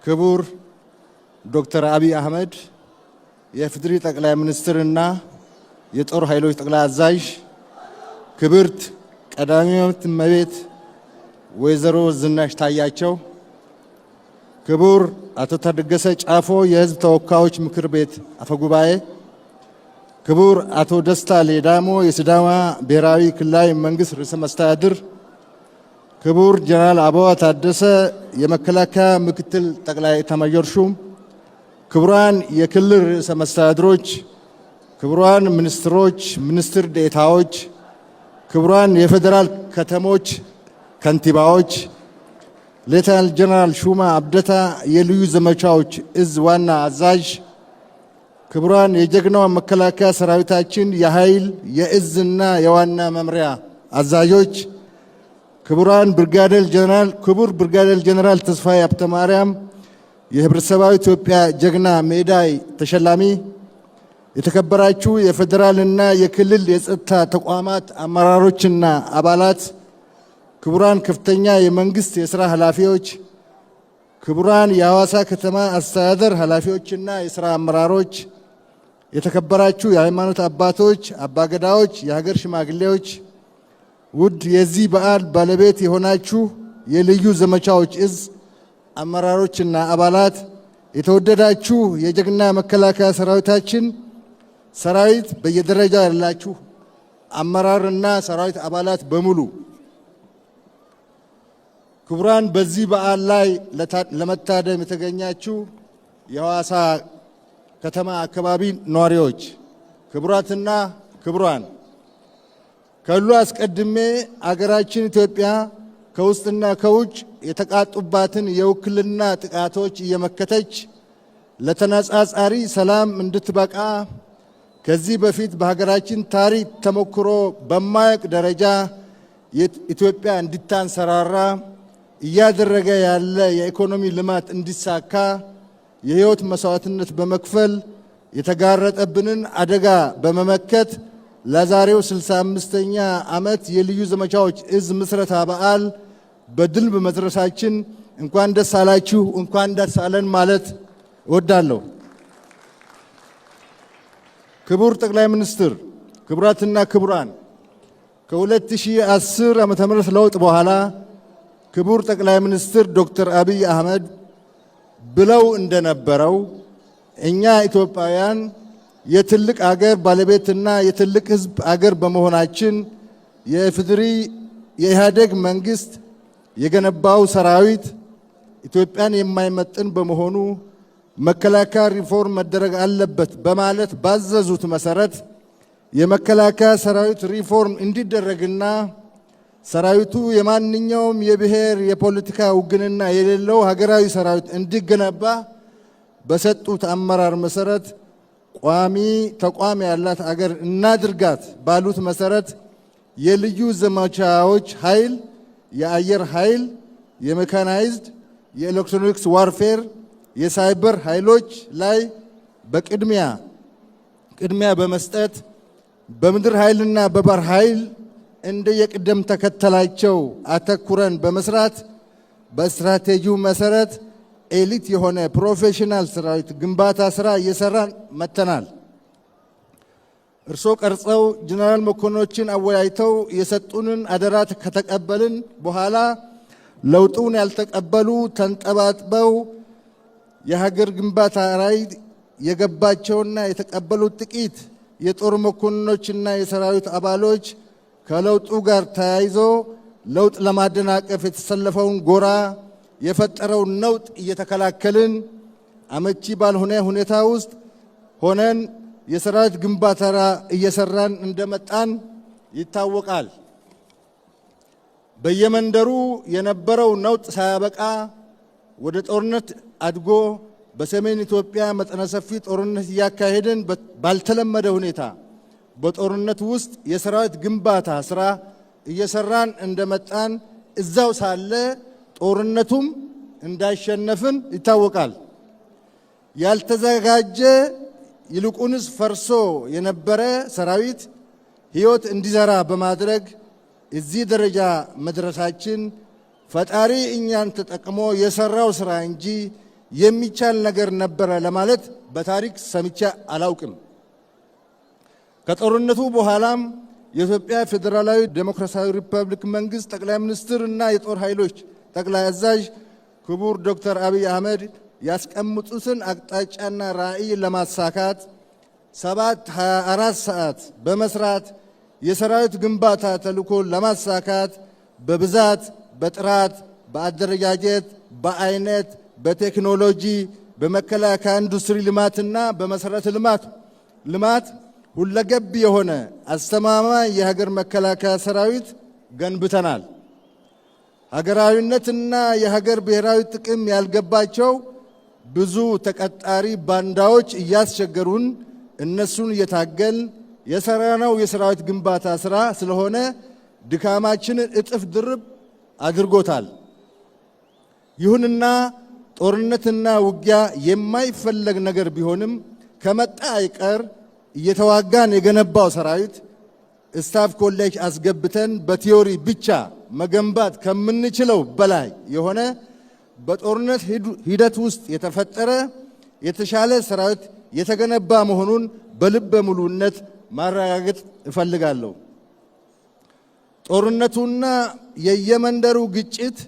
ክቡር ዶክተር አብይ አህመድ የኢፌዴሪ ጠቅላይ ሚኒስትርና የጦር ኃይሎች ጠቅላይ አዛዥ፣ ክብርት ቀዳማዊት እመቤት ወይዘሮ ዝናሽ ታያቸው፣ ክቡር አቶ ታደሰ ጫፎ የሕዝብ ተወካዮች ምክር ቤት አፈጉባኤ፣ ክቡር አቶ ደስታ ሌዳሞ የሲዳማ ብሔራዊ ክልላዊ መንግስት ርዕሰ መስተዳድር፣ ክቡር ጀነራል አበባው ታደሰ የመከላከያ ምክትል ጠቅላይ ኤታማዦር ሹም፣ ክቡራን የክልል ርዕሰ መስተዳድሮች፣ ክቡራን ሚኒስትሮች፣ ሚኒስትር ዴኤታዎች፣ ክቡራን የፌዴራል ከተሞች ከንቲባዎች፣ ሌተናል ጀነራል ሹማ አብደታ የልዩ ዘመቻዎች እዝ ዋና አዛዥ፣ ክቡራን የጀግናው መከላከያ ሰራዊታችን የኃይል የእዝና የዋና መምሪያ አዛዦች፣ ክቡር ብርጋዴር ጀነራል ተስፋዬ ሀብተማርያም የህብረተሰባዊ ኢትዮጵያ ጀግና ሜዳይ ተሸላሚ፣ የተከበራችሁ የፌዴራልና የክልል የጸጥታ ተቋማት አመራሮችና አባላት፣ ክቡራን ከፍተኛ የመንግስት የሥራ ኃላፊዎች፣ ክቡራን የሐዋሳ ከተማ አስተዳደር ኃላፊዎችና የሥራ አመራሮች፣ የተከበራችሁ የሃይማኖት አባቶች፣ አባገዳዎች፣ የሀገር ሽማግሌዎች፣ ውድ የዚህ በዓል ባለቤት የሆናችሁ የልዩ ዘመቻዎች እዝ አመራሮችና አባላት፣ የተወደዳችሁ የጀግና መከላከያ ሰራዊታችን ሰራዊት በየደረጃ ያላችሁ አመራርና ሰራዊት አባላት በሙሉ፣ ክቡራን በዚህ በዓል ላይ ለመታደም የተገኛችሁ የሐዋሳ ከተማ አካባቢ ነዋሪዎች፣ ክቡራትና ክቡራን፣ ከሁሉ አስቀድሜ አገራችን ኢትዮጵያ ከውስጥና ከውጭ የተቃጡባትን የውክልና ጥቃቶች እየመከተች ለተነጻጻሪ ሰላም እንድትበቃ ከዚህ በፊት በሀገራችን ታሪክ ተሞክሮ በማያውቅ ደረጃ ኢትዮጵያ እንድታንሰራራ እያደረገ ያለ የኢኮኖሚ ልማት እንዲሳካ የህይወት መስዋዕትነት በመክፈል የተጋረጠብንን አደጋ በመመከት ለዛሬው 65ኛ ዓመት የልዩ ዘመቻዎች እዝ ምስረታ በዓል በድል በመድረሳችን እንኳን ደስ አላችሁ፣ እንኳን ደስ አለን ማለት እወዳለሁ። ክቡር ጠቅላይ ሚኒስትር፣ ክቡራትና ክቡራን፣ ከ2010 ዓመተ ምህረት ለውጥ በኋላ ክቡር ጠቅላይ ሚኒስትር ዶክተር አብይ አህመድ ብለው እንደነበረው እኛ ኢትዮጵያውያን የትልቅ አገር ባለቤትና የትልቅ ህዝብ አገር በመሆናችን የኢፌዴሪ የኢህአዴግ መንግስት የገነባው ሰራዊት ኢትዮጵያን የማይመጥን በመሆኑ መከላከያ ሪፎርም መደረግ አለበት በማለት ባዘዙት መሰረት የመከላከያ ሰራዊት ሪፎርም እንዲደረግና ሰራዊቱ የማንኛውም የብሔር የፖለቲካ ውግንና የሌለው ሀገራዊ ሰራዊት እንዲገነባ በሰጡት አመራር መሰረት ቋሚ ተቋም ያላት አገር እናድርጋት ባሉት መሰረት የልዩ ዘመቻዎች ኃይል፣ የአየር ኃይል፣ የሜካናይዝድ፣ የኤሌክትሮኒክስ ዋርፌር፣ የሳይበር ኃይሎች ላይ ቅድሚያ በመስጠት በምድር ኃይልና በባህር ኃይል እንደ የቅደም ተከተላቸው አተኩረን በመስራት በስትራቴጂው መሰረት ኤሊት የሆነ ፕሮፌሽናል ሰራዊት ግንባታ ስራ እየሰራን መተናል። እርሶ ቀርጸው ጀነራል መኮንኖችን አወያይተው የሰጡንን አደራ ከተቀበልን በኋላ ለውጡን ያልተቀበሉ ተንጠባጥበው የሀገር ግንባታ ራዕይ የገባቸውና የተቀበሉት ጥቂት የጦር መኮንኖችና የሰራዊት አባሎች ከለውጡ ጋር ተያይዞ ለውጥ ለማደናቀፍ የተሰለፈውን ጎራ የፈጠረውን ነውጥ እየተከላከልን አመቺ ባልሆነ ሁኔታ ውስጥ ሆነን የሰራዊት ግንባታ እየሰራን እንደመጣን ይታወቃል። በየመንደሩ የነበረው ነውጥ ሳያበቃ ወደ ጦርነት አድጎ በሰሜን ኢትዮጵያ መጠነ ሰፊ ጦርነት እያካሄድን ባልተለመደ ሁኔታ በጦርነት ውስጥ የሰራዊት ግንባታ ስራ እየሰራን እንደመጣን እዛው ሳለ ጦርነቱም እንዳሸነፍን ይታወቃል። ያልተዘጋጀ ይልቁንስ ፈርሶ የነበረ ሰራዊት ሕይወት እንዲዘራ በማድረግ እዚህ ደረጃ መድረሳችን ፈጣሪ እኛን ተጠቅሞ የሰራው ስራ እንጂ የሚቻል ነገር ነበረ ለማለት በታሪክ ሰምቼ አላውቅም። ከጦርነቱ በኋላም የኢትዮጵያ ፌዴራላዊ ዴሞክራሲያዊ ሪፐብሊክ መንግስት ጠቅላይ ሚኒስትር እና የጦር ኃይሎች ጠቅላይ አዛዥ ክቡር ዶክተር አብይ አህመድ ያስቀምጡትን አቅጣጫና ራዕይ ለማሳካት 7/24 ሰዓት በመስራት የሰራዊት ግንባታ ተልዕኮ ለማሳካት በብዛት፣ በጥራት፣ በአደረጃጀት፣ በአይነት፣ በቴክኖሎጂ፣ በመከላከያ ኢንዱስትሪ ልማትና በመሰረተ ልማት ሁለገብ የሆነ አስተማማኝ የሀገር መከላከያ ሰራዊት ገንብተናል። ሀገራዊነትና የሀገር ብሔራዊ ጥቅም ያልገባቸው ብዙ ተቀጣሪ ባንዳዎች እያስቸገሩን እነሱን እየታገል የሰራነው የሰራዊት ግንባታ ስራ ስለሆነ ድካማችንን እጥፍ ድርብ አድርጎታል። ይሁንና ጦርነትና ውጊያ የማይፈለግ ነገር ቢሆንም ከመጣ አይቀር እየተዋጋን የገነባው ሰራዊት ስታፍ ኮሌጅ አስገብተን በቲዮሪ ብቻ መገንባት ከምንችለው በላይ የሆነ በጦርነት ሂደት ውስጥ የተፈጠረ የተሻለ ሰራዊት የተገነባ መሆኑን በልበ ሙሉነት ማረጋገጥ እፈልጋለሁ። ጦርነቱና የየመንደሩ ግጭት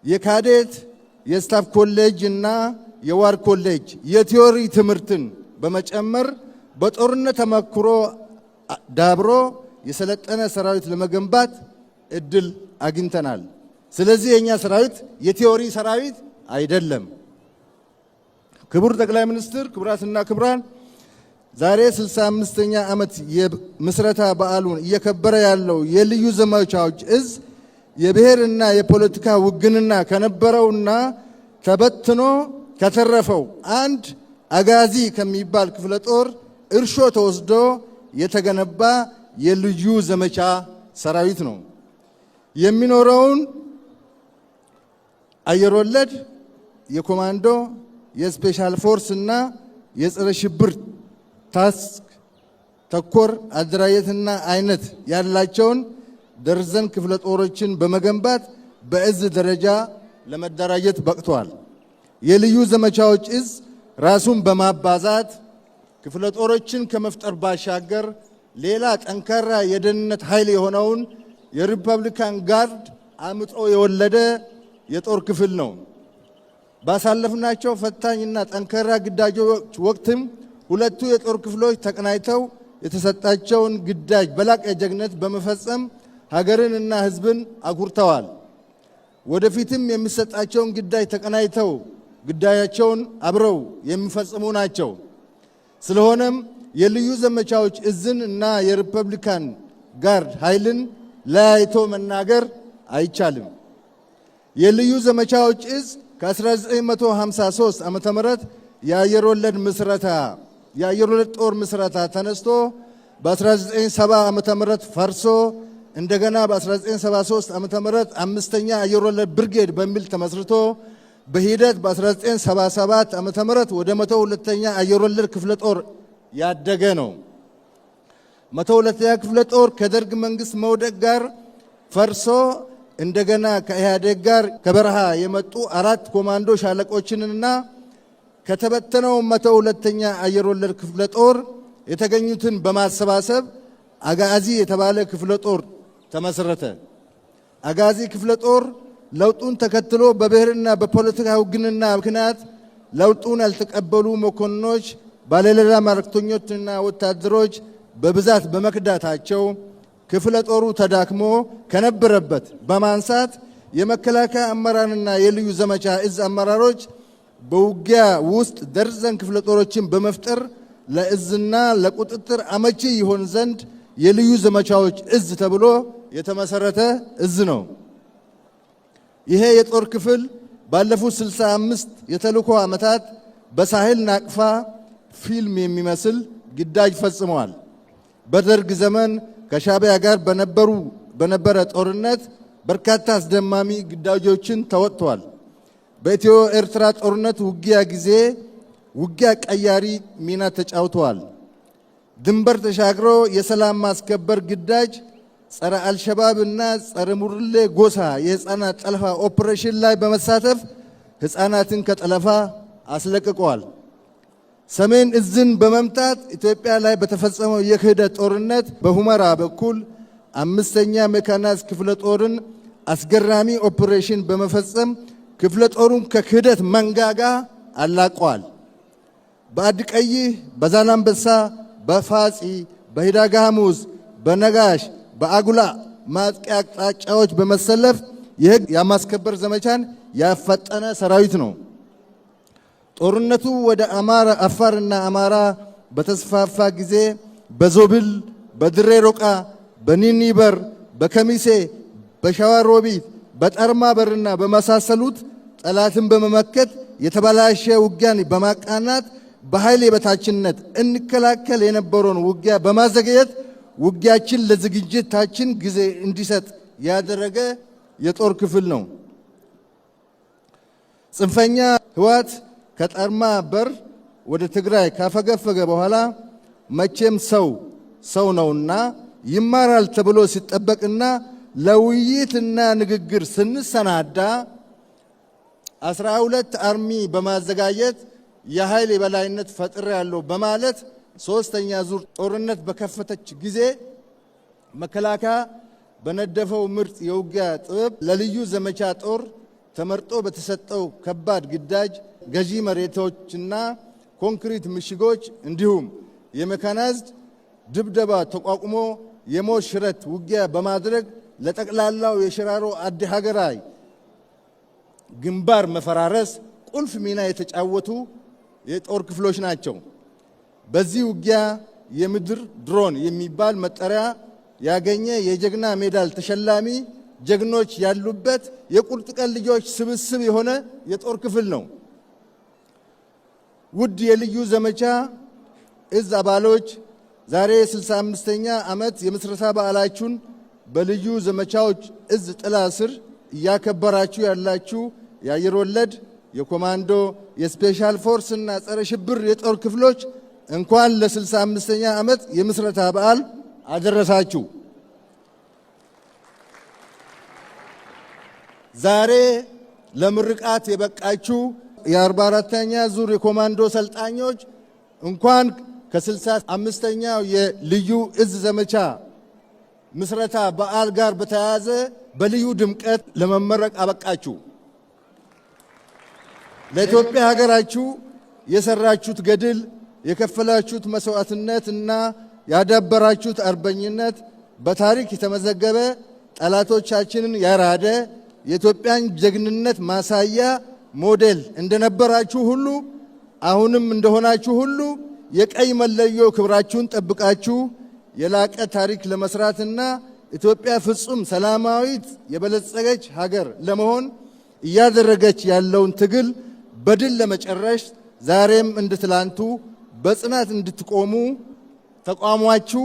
የካዴት የስታፍ ኮሌጅ እና የዋር ኮሌጅ የቲዮሪ ትምህርትን በመጨመር በጦርነት ተመክሮ ዳብሮ የሰለጠነ ሰራዊት ለመገንባት እድል አግኝተናል። ስለዚህ የኛ ሰራዊት የቲዮሪ ሰራዊት አይደለም። ክቡር ጠቅላይ ሚኒስትር፣ ክቡራትና ክቡራን፣ ዛሬ 65ኛ ዓመት የምስረታ በዓሉን እየከበረ ያለው የልዩ ዘመቻዎች እዝ የብሔርና የፖለቲካ ውግንና ከነበረውና ተበትኖ ከተረፈው አንድ አጋዚ ከሚባል ክፍለ ጦር እርሾ ተወስዶ የተገነባ የልዩ ዘመቻ ሰራዊት ነው። የሚኖረውን አየር ወለድ፣ የኮማንዶ፣ የስፔሻል ፎርስ እና የጸረ ሽብር ታስክ ተኮር አደራጀትና አይነት ያላቸውን ደርዘን ክፍለ ጦሮችን በመገንባት በእዝ ደረጃ ለመደራጀት በቅቷል። የልዩ ዘመቻዎች እዝ ራሱን በማባዛት ክፍለ ጦሮችን ከመፍጠር ባሻገር ሌላ ጠንካራ የደህንነት ኃይል የሆነውን የሪፐብሊካን ጋርድ አምጦ የወለደ የጦር ክፍል ነው። ባሳለፍናቸው ፈታኝና ጠንካራ ግዳጆች ወቅትም ሁለቱ የጦር ክፍሎች ተቀናጅተው የተሰጣቸውን ግዳጅ በላቀ ጀግንነት በመፈጸም ሀገርንና ሕዝብን አኩርተዋል። ወደፊትም የሚሰጣቸውን ግዳጅ ተቀናጅተው ግዳያቸውን አብረው የሚፈጽሙ ናቸው። ስለሆነም የልዩ ዘመቻዎች እዝን እና የሪፐብሊካን ጋርድ ኃይልን ለያይቶ መናገር አይቻልም። የልዩ ዘመቻዎች እዝ ከ1953 ዓመተ ምህረት የአየር ወለድ ጦር ምስረታ ተነስቶ በ1970 ዓመተ ምህረት ፈርሶ እንደገና በ1973 ዓመተ ምህረት አምስተኛ አየር ወለድ ብርጌድ በሚል ተመስርቶ በሂደት በ1977 ዓመተ ምህረት ወደ 102ኛ አየር ወለድ ክፍለ ጦር ያደገ ነው። 102ኛ ክፍለ ጦር ከደርግ መንግስት መውደቅ ጋር ፈርሶ እንደገና ከኢህአዴግ ጋር ከበረሃ የመጡ 4 ኮማንዶ ሻለቆችንና ከተበተነው 102ኛ አየር ወለድ ክፍለ ጦር የተገኙትን በማሰባሰብ አጋዚ የተባለ ክፍለ ጦር ተመሰረተ። አጋዚ ክፍለ ጦር ለውጡን ተከትሎ በብሔርና በፖለቲካ ውግንና ምክንያት ለውጡን ያልተቀበሉ መኮንኖች፣ ባለሌላ መልእክተኞችና ወታደሮች በብዛት በመክዳታቸው ክፍለ ጦሩ ተዳክሞ ከነበረበት በማንሳት የመከላከያ አመራርና የልዩ ዘመቻ እዝ አመራሮች በውጊያ ውስጥ ደርዘን ክፍለ ጦሮችን በመፍጠር ለእዝና ለቁጥጥር አመቺ ይሆን ዘንድ የልዩ ዘመቻዎች እዝ ተብሎ የተመሰረተ እዝ ነው። ይሄ የጦር ክፍል ባለፉት 65 የተልእኮ ዓመታት በሳህል ናቅፋ ፊልም የሚመስል ግዳጅ ፈጽመዋል። በደርግ ዘመን ከሻዕቢያ ጋር በነበረ ጦርነት በርካታ አስደማሚ ግዳጆችን ተወጥተዋል። በኢትዮ ኤርትራ ጦርነት ውጊያ ቀያሪ ሚና ተጫውተዋል። ድንበር ተሻግሮ የሰላም ማስከበር ግዳጅ፣ ጸረ አልሸባብ እና ጸረ ሙርሌ ጎሳ የህፃናት ጠለፋ ኦፕሬሽን ላይ በመሳተፍ ሕፃናትን ከጠለፋ አስለቅቀዋል። ሰሜን እዝን በመምታት ኢትዮጵያ ላይ በተፈጸመው የክህደት ጦርነት በሁመራ በኩል 5ኛ ሜካናይዝድ ክፍለ ጦርን አስገራሚ ኦፕሬሽን በመፈጸም ክፍለ ጦሩን ከክህደት መንጋጋ አላቀዋል። በአዲቀይህ፣ በዛላምበሳ፣ በፋጺ፣ በሂዳጋ ሐሙስ፣ በነጋሽ፣ በአጉላ ማጥቂያ አቅጣጫዎች በመሰለፍ የሕግ የማስከበር ዘመቻን ያፈጠነ ሰራዊት ነው። ጦርነቱ ወደ አፋርና አማራ በተስፋፋ ጊዜ በዞብል፣ በድሬ ሮቃ፣ በኒኒበር፣ በከሚሴ፣ በሸዋሮቢት፣ በጠርማ በርና በመሳሰሉት ጠላትን በመመከት የተበላሸ ውጊያን በማቃናት በኃይል የበታችነት እንከላከል የነበረውን ውጊያ በማዘግየት ውጊያችን ለዝግጅታችን ጊዜ እንዲሰጥ ያደረገ የጦር ክፍል ነው። ጽንፈኛ ህወሓት ከጠርማ በር ወደ ትግራይ ካፈገፈገ በኋላ መቼም ሰው ነውና ይማራል ተብሎ ሲጠበቅና ለውይይትና ንግግር ስንሰናዳ 12 አርሚ በማዘጋጀት የኃይል የበላይነት ፈጥር ያለው በማለት 3ኛ ዙር ጦርነት በከፈተች ጊዜ መከላከያ በነደፈው ምርጥ የውጊያ ጥበብ ለልዩ ዘመቻ ጦር ተመርጦ በተሰጠው ከባድ ግዳጅ ገዢ መሬቶችና ኮንክሪት ምሽጎች እንዲሁም የሜካናይዝድ ድብደባ ተቋቁሞ የሞት ሽረት ውጊያ በማድረግ ለጠቅላላው የሽራሮ አዲ ሀገራይ ግንባር መፈራረስ ቁልፍ ሚና የተጫወቱ የጦር ክፍሎች ናቸው። በዚህ ውጊያ የምድር ድሮን የሚባል መጠሪያ ያገኘ የጀግና ሜዳል ተሸላሚ ጀግኖች ያሉበት የቁርጥ ቀን ልጆች ስብስብ የሆነ የጦር ክፍል ነው። ውድ የልዩ ዘመቻ እዝ አባሎች ዛሬ 65ኛ ዓመት የምስረታ በዓላችሁን በልዩ ዘመቻዎች እዝ ጥላ ስር እያከበራችሁ ያላችሁ የአየር ወለድ፣ የኮማንዶ፣ የስፔሻል ፎርስ እና ጸረ ሽብር የጦር ክፍሎች እንኳን ለ65ኛ ዓመት የምስረታ በዓል አደረሳችሁ። ዛሬ ለምርቃት የበቃችሁ የ44ኛ ዙር የኮማንዶ ሰልጣኞች እንኳን ከ65ኛው የልዩ እዝ ዘመቻ ምስረታ በዓል ጋር በተያያዘ በልዩ ድምቀት ለመመረቅ አበቃችሁ። ለኢትዮጵያ ሀገራችሁ የሰራችሁት ገድል፣ የከፈላችሁት መስዋዕትነት እና ያዳበራችሁት አርበኝነት በታሪክ የተመዘገበ ጠላቶቻችንን ያራደ የኢትዮጵያን ጀግንነት ማሳያ ሞዴል እንደነበራችሁ ሁሉ አሁንም እንደሆናችሁ ሁሉ የቀይ መለዮ ክብራችሁን ጠብቃችሁ የላቀ ታሪክ ለመስራትና ኢትዮጵያ ፍጹም ሰላማዊት የበለጸገች ሀገር ለመሆን እያደረገች ያለውን ትግል በድል ለመጨረስ ዛሬም እንደ ትላንቱ በጽናት እንድትቆሙ ተቋማችሁ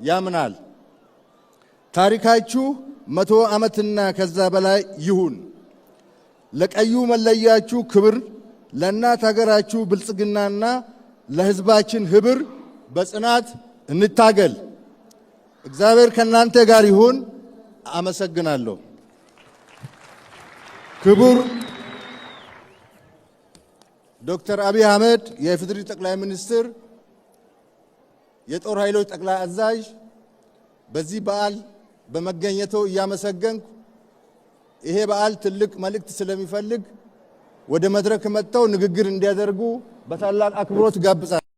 ያምናል። ታሪካችሁ 100 ዓመትና ከዛ በላይ ይሁን። ለቀዩ መለያችሁ ክብር፣ ለእናት ሀገራችሁ ብልጽግናና ለሕዝባችን ህብር በጽናት እንታገል። እግዚአብሔር ከእናንተ ጋር ይሁን። አመሰግናለሁ። ክቡር ዶክተር አብይ አህመድ የኢፌዴሪ ጠቅላይ ሚኒስትር፣ የጦር ኃይሎች ጠቅላይ አዛዥ፣ በዚህ በዓል በመገኘቱ እያመሰገንኩ ይሄ በዓል ትልቅ መልእክት ስለሚፈልግ ወደ መድረክ መጥተው ንግግር እንዲያደርጉ በታላቅ አክብሮት ጋብዛለሁ።